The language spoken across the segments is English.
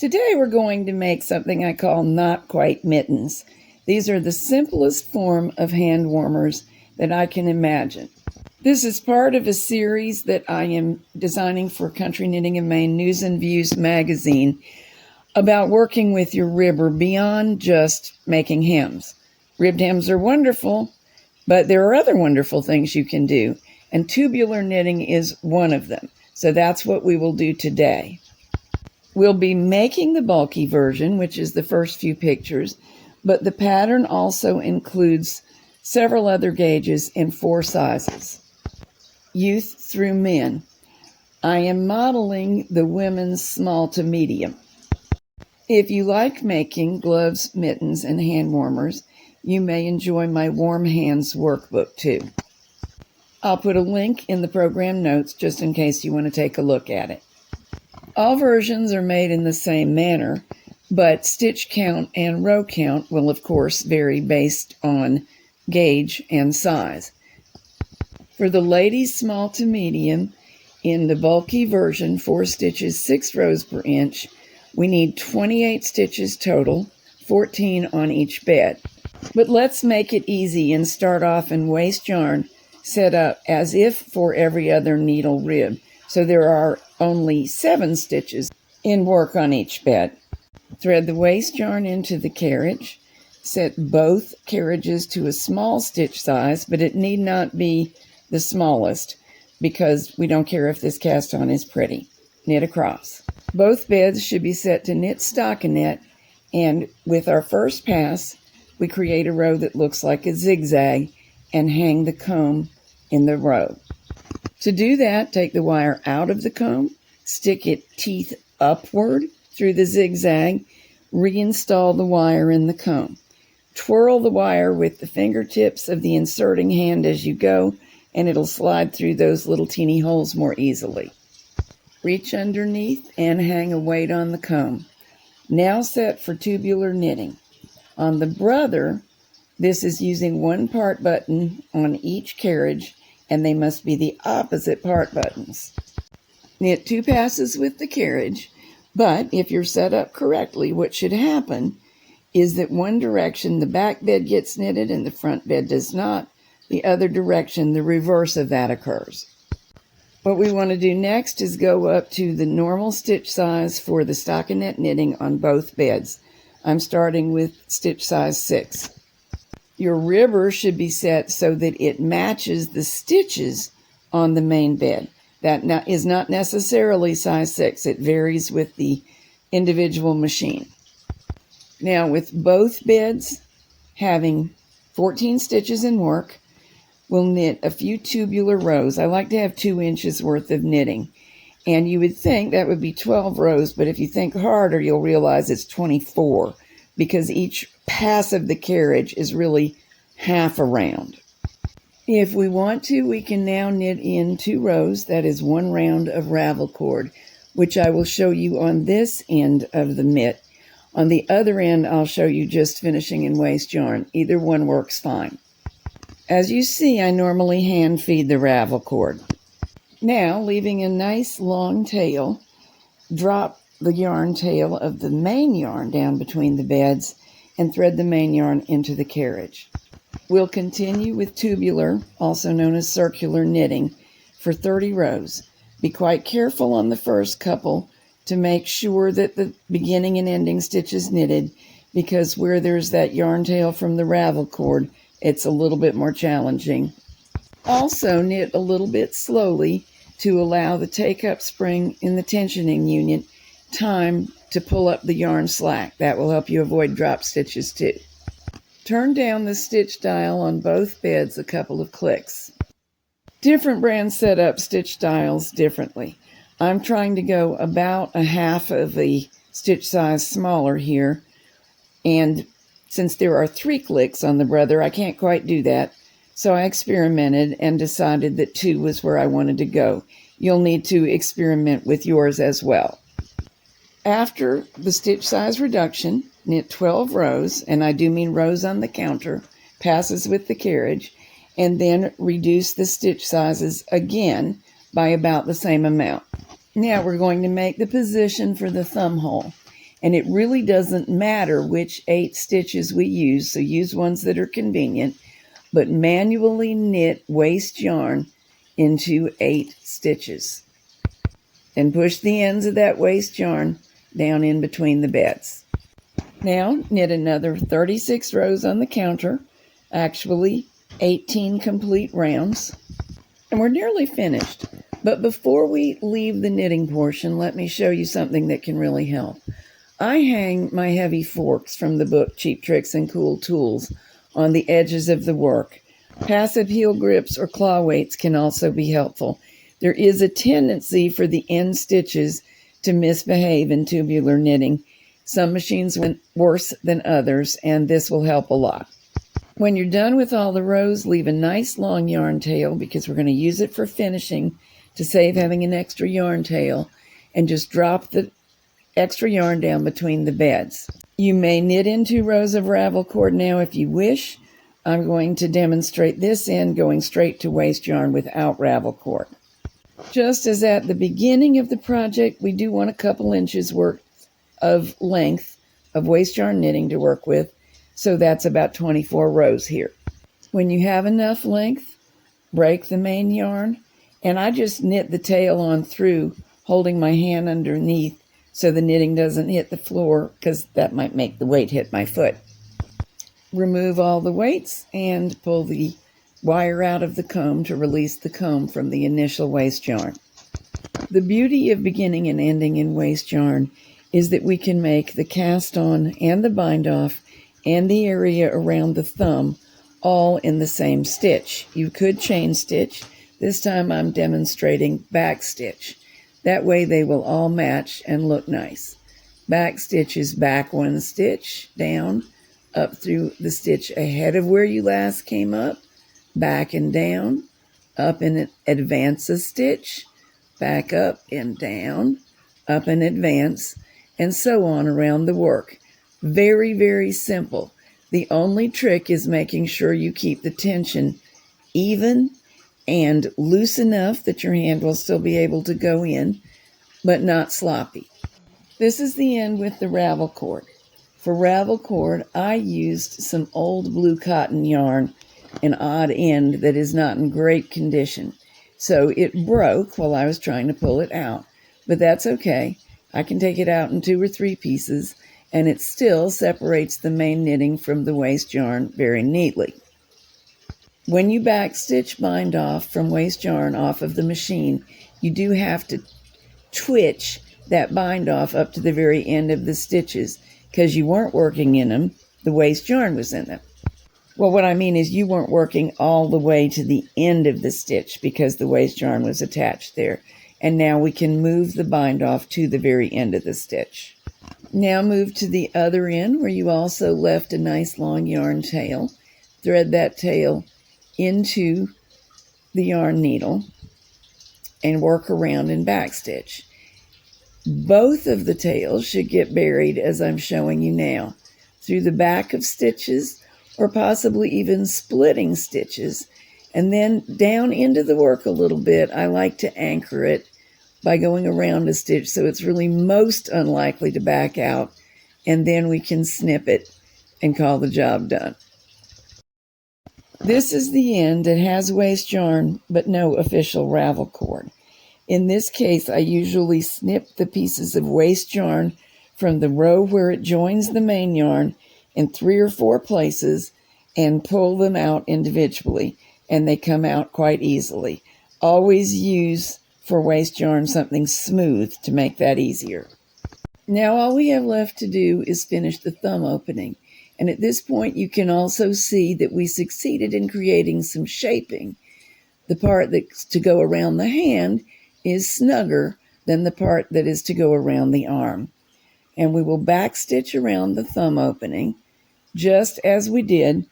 Today we're going to make something I call not quite mittens. These are the simplest form of hand warmers that I can imagine. This is part of a series that I am designing for Country Knitting in Maine News and Views magazine about working with your ribber beyond just making hems. Ribbed hems are wonderful, but there are other wonderful things you can do, and tubular knitting is one of them. So that's what we will do today. We'll be making the bulky version, which is the first few pictures, but the pattern also includes several other gauges in 4 sizes. Youth through men. I am modeling the women's small to medium. If you like making gloves, mittens, and hand warmers, you may enjoy my Warm Hands workbook too. I'll put a link in the program notes just in case you want to take a look at it. All versions are made in the same manner, but stitch count and row count will of course vary based on gauge and size. For the ladies small to medium, in the bulky version, 4 stitches, 6 rows per inch, we need 28 stitches total, 14 on each bed. But let's make it easy and start off in waste yarn set up as if for every other needle rib. So there are only 7 stitches in work on each bed. Thread the waste yarn into the carriage. Set both carriages to a small stitch size, but it need not be the smallest because we don't care if this cast on is pretty. Knit across. Both beds should be set to knit stockinette, and with our first pass, we create a row that looks like a zigzag and hang the comb in the row. To do that, take the wire out of the comb, stick it teeth upward through the zigzag, reinstall the wire in the comb. Twirl the wire with the fingertips of the inserting hand as you go, and it'll slide through those little teeny holes more easily. Reach underneath and hang a weight on the comb. Now set for tubular knitting. On the brother, this is using 1 part button on each carriage, and they must be the opposite part buttons. Knit 2 passes with the carriage, but if you're set up correctly, what should happen is that one direction the back bed gets knitted and the front bed does not. The other direction, the reverse of that occurs. What we want to do next is go up to the normal stitch size for the stockinette knitting on both beds. I'm starting with stitch size 6. Your ribber should be set so that it matches the stitches on the main bed. That is not necessarily size 6. It varies with the individual machine. Now, with both beds having 14 stitches in work, we'll knit a few tubular rows. I like to have 2 inches worth of knitting. And you would think that would be 12 rows, but if you think harder, you'll realize it's 24 because each pass of the carriage is really half a round. If we want to, we can now knit in 2 rows. That is 1 round of ravel cord, which I will show you on this end of the mitt. On the other end, I'll show you just finishing in waste yarn. Either one works fine. As you see, I normally hand feed the ravel cord. Now, leaving a nice long tail, drop the yarn tail of the main yarn down between the beds and thread the main yarn into the carriage. We'll continue with tubular, also known as circular knitting, for 30 rows. Be quite careful on the first couple to make sure that the beginning and ending stitch is knitted, because where there's that yarn tail from the ravel cord, it's a little bit more challenging. Also knit a little bit slowly to allow the take-up spring in the tensioning unit time to pull up the yarn slack. That will help you avoid drop stitches too. Turn down the stitch dial on both beds a couple of clicks. Different brands set up stitch dials differently. I'm trying to go about a half of the stitch size smaller here, and since there are 3 clicks on the brother, I can't quite do that. So I experimented and decided that 2 was where I wanted to go. You'll need to experiment with yours as well. After the stitch size reduction, knit 12 rows, and I do mean rows on the counter, passes with the carriage, and then reduce the stitch sizes again by about the same amount. Now we're going to make the position for the thumb hole. And it really doesn't matter which 8 stitches we use, so use ones that are convenient, but manually knit waste yarn into 8 stitches. Then push the ends of that waste yarn down in between the beds. Now knit another 36 rows on the counter, actually 18 complete rounds, and we're nearly finished. But before we leave the knitting portion, let me show you something that can really help. I hang my heavy forks from the book Cheap Tricks and Cool Tools on the edges of the work. Passive heel grips or claw weights can also be helpful. There is a tendency for the end stitches to misbehave in tubular knitting. Some machines went worse than others, and this will help a lot. When you're done with all the rows, leave a nice long yarn tail because we're going to use it for finishing to save having an extra yarn tail, and just drop the extra yarn down between the beds. You may knit in 2 rows of ravel cord now if you wish. I'm going to demonstrate this end going straight to waste yarn without ravel cord. Just as at the beginning of the project, we do want a couple inches worth of length of waste yarn knitting to work with, so that's about 24 rows here. When you have enough length, break the main yarn, and I just knit the tail on through, holding my hand underneath so the knitting doesn't hit the floor, because that might make the weight hit my foot. Remove all the weights and pull the wire out of the comb to release the comb from the initial waste yarn. The beauty of beginning and ending in waste yarn is that we can make the cast on and the bind off and the area around the thumb all in the same stitch. You could chain stitch. This time I'm demonstrating back stitch. That way they will all match and look nice. Back stitch is back 1 stitch, down, up through the stitch ahead of where you last came up, back and down, up and advance a stitch, back up and down, up and advance, and so on around the work. Very, very simple. The only trick is making sure you keep the tension even and loose enough that your hand will still be able to go in, but not sloppy. This is the end with the ravel cord. For ravel cord, I used some old blue cotton yarn, an odd end that is not in great condition. So it broke while I was trying to pull it out, but that's okay. I can take it out in 2 or 3 pieces, and it still separates the main knitting from the waste yarn very neatly. When you backstitch bind off from waste yarn off of the machine, you do have to twitch that bind off up to the very end of the stitches because you weren't working in them, the waste yarn was in them. Well, what I mean is you weren't working all the way to the end of the stitch because the waste yarn was attached there. And now we can move the bind off to the very end of the stitch. Now move to the other end where you also left a nice long yarn tail. Thread that tail into the yarn needle and work around and backstitch. Both of the tails should get buried, as I'm showing you now, through the back of stitches or possibly even splitting stitches, and then down into the work a little bit. I like to anchor it by going around a stitch so it's really most unlikely to back out, and then we can snip it and call the job done. This is the end. It has waste yarn but no official ravel cord. In this case, I usually snip the pieces of waste yarn from the row where it joins the main yarn in 3 or 4 places and pull them out individually, and they come out quite easily. Always use for waste yarn something smooth to make that easier. Now all we have left to do is finish the thumb opening, and at this point you can also see that we succeeded in creating some shaping. The part that's to go around the hand is snugger than the part that is to go around the arm. And we will backstitch around the thumb opening just as we did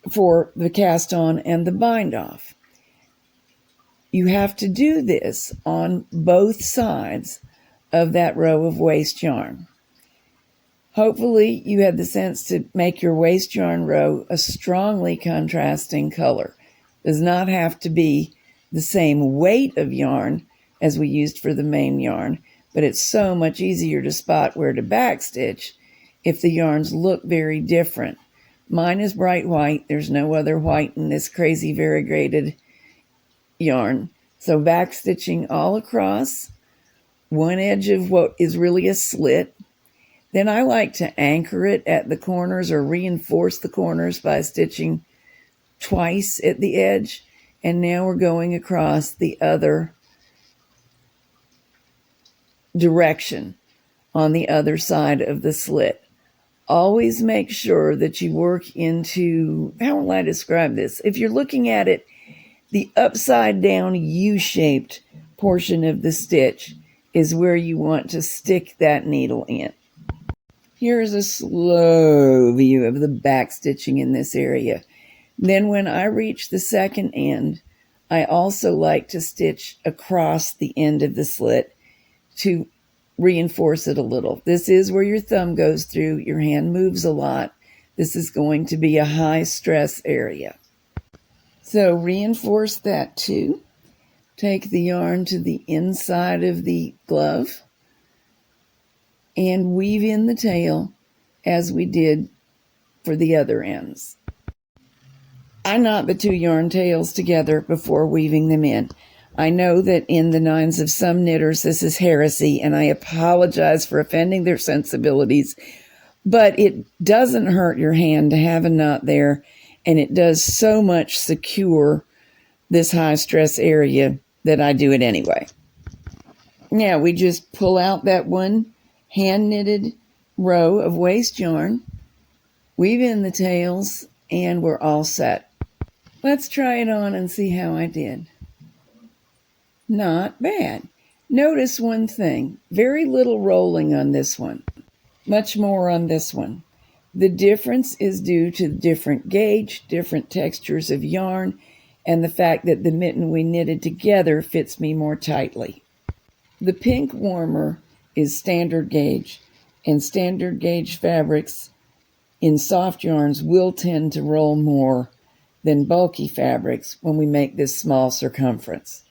for the cast on and the bind off. You have to do this on both sides of that row of waste yarn. Hopefully you had the sense to make your waste yarn row a strongly contrasting color. It does not have to be the same weight of yarn as we used for the main yarn, but it's so much easier to spot where to backstitch if the yarns look very different. Mine is bright white. There's no other white in this crazy variegated yarn. So backstitching all across one edge of what is really a slit. Then I like to anchor it at the corners or reinforce the corners by stitching twice at the edge. And now we're going across the other direction on the other side of the slit. Always make sure that you work into, how will I describe this? If you're looking at it, the upside down U-shaped portion of the stitch is where you want to stick that needle in. Here's a slow view of the back stitching in this area. Then when I reach the second end, I also like to stitch across the end of the slit to reinforce it a little. This is where your thumb goes through. Your hand moves a lot. This is going to be a high stress area. So reinforce that too. Take the yarn to the inside of the glove and weave in the tail as we did for the other ends. I knot the two yarn tails together before weaving them in. I know that in the minds of some knitters this is heresy, and I apologize for offending their sensibilities, but it doesn't hurt your hand to have a knot there, and it does so much secure this high stress area that I do it anyway. Now we just pull out that one hand knitted row of waste yarn, weave in the tails, and we're all set. Let's try it on and see how I did. Not bad. Notice one thing, very little rolling on this one, much more on this one. The difference is due to different gauge, different textures of yarn, and the fact that the mitten we knitted together fits me more tightly. The pink warmer is standard gauge, and standard gauge fabrics in soft yarns will tend to roll more than bulky fabrics when we make this small circumference.